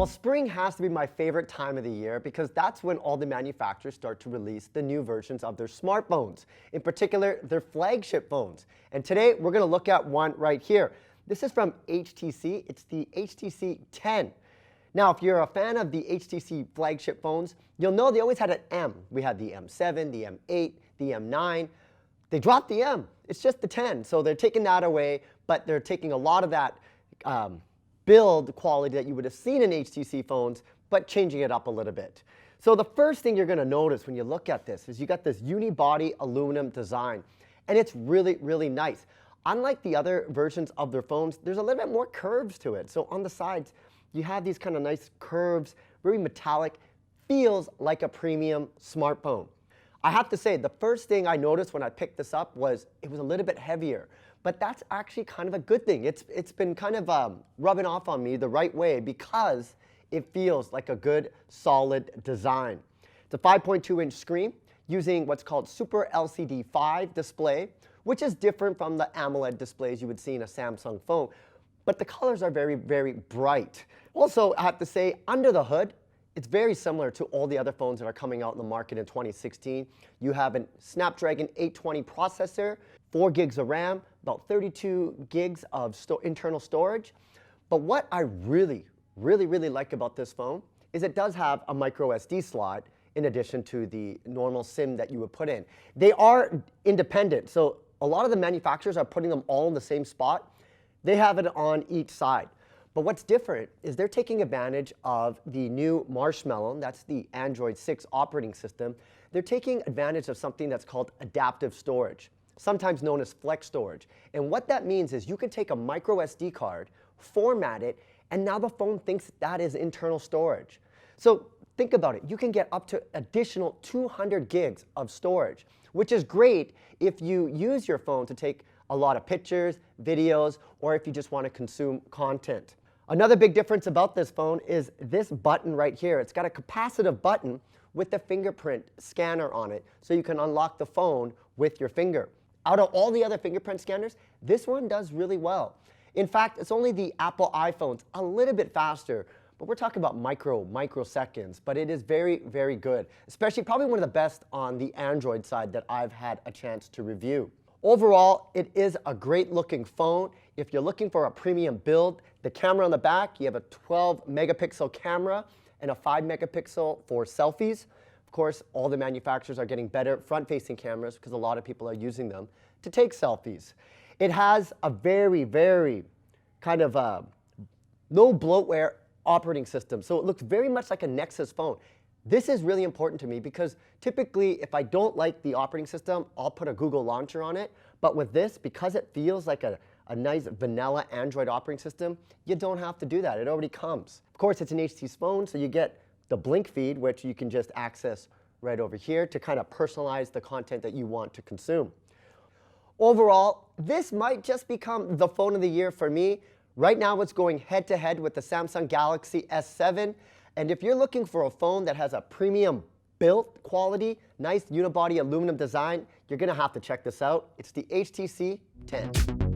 Well, spring has to be my favorite time of the year because that's when all the manufacturers start to release the new versions of their smartphones, in particular their flagship phones. And today we're going to look at one right here. This is from HTC. It's the HTC 10. Now, if you're a fan of the HTC flagship phones, you'll know they always had an M. We had the M7, the M8, the M9. They dropped the M. It's just the 10. So they're taking that away, but they're taking a lot of that build quality that you would have seen in HTC phones, but changing it up a little bit. So the first thing you're going to notice when you look at this is you got this unibody aluminum design, and it's really, really nice. Unlike the other versions of their phones, there's a little bit more curves to it. So on the sides, you have these kind of nice curves, very metallic, feels like a premium smartphone. I have to say, the first thing I noticed when I picked this up was it was a little bit heavier. But that's actually kind of a good thing. It's been kind of rubbing off on me the right way because it feels like a good, solid design. It's a 5.2-inch screen using what's called Super LCD 5 display, which is different from the AMOLED displays you would see in a Samsung phone. But the colors are very, very bright. Also, I have to say, under the hood, it's very similar to all the other phones that are coming out in the market in 2016. You have a Snapdragon 820 processor, 4 gigs of RAM, about 32 gigs of internal storage. But what I really like about this phone is it does have a micro SD slot in addition to the normal SIM that you would put in. They are independent, so a lot of the manufacturers are putting them all in the same spot. They have it on each side. But what's different is they're taking advantage of the new Marshmallow, that's the Android 6 operating system. They're taking advantage of something that's called adaptive storage, sometimes known as flex storage. And what that means is you can take a micro SD card, format it, and now the phone thinks that is internal storage. So think about it. You can get up to additional 200 gigs of storage, which is great if you use your phone to take a lot of pictures, videos, or if you just want to consume content. Another big difference about this phone is this button right here. It's got a capacitive button with the fingerprint scanner on it, so you can unlock the phone with your finger. Out of all the other fingerprint scanners, this one does really well. In fact, it's only the Apple iPhones a little bit faster, but we're talking about microseconds, but it is very, very good, especially probably one of the best on the Android side that I've had a chance to review. Overall, it is a great looking phone. If you're looking for a premium build, the camera on the back, you have a 12 megapixel camera and a 5 megapixel for selfies. Of course, all the manufacturers are getting better front-facing cameras because a lot of people are using them to take selfies. It has a very, very kind of no bloatware operating system. So it looks very much like a Nexus phone. This is really important to me because typically if I don't like the operating system, I'll put a Google launcher on it. But with this, because it feels like a nice vanilla Android operating system, you don't have to do that. It already comes. Of course, it's an HTC phone, so you get the blink feed, which you can just access right over here to kind of personalize the content that you want to consume. Overall, this might just become the phone of the year for me. Right now, it's going head-to-head with the Samsung Galaxy S7. And if you're looking for a phone that has a premium built quality, nice unibody aluminum design, you're going to have to check this out. It's the HTC 10.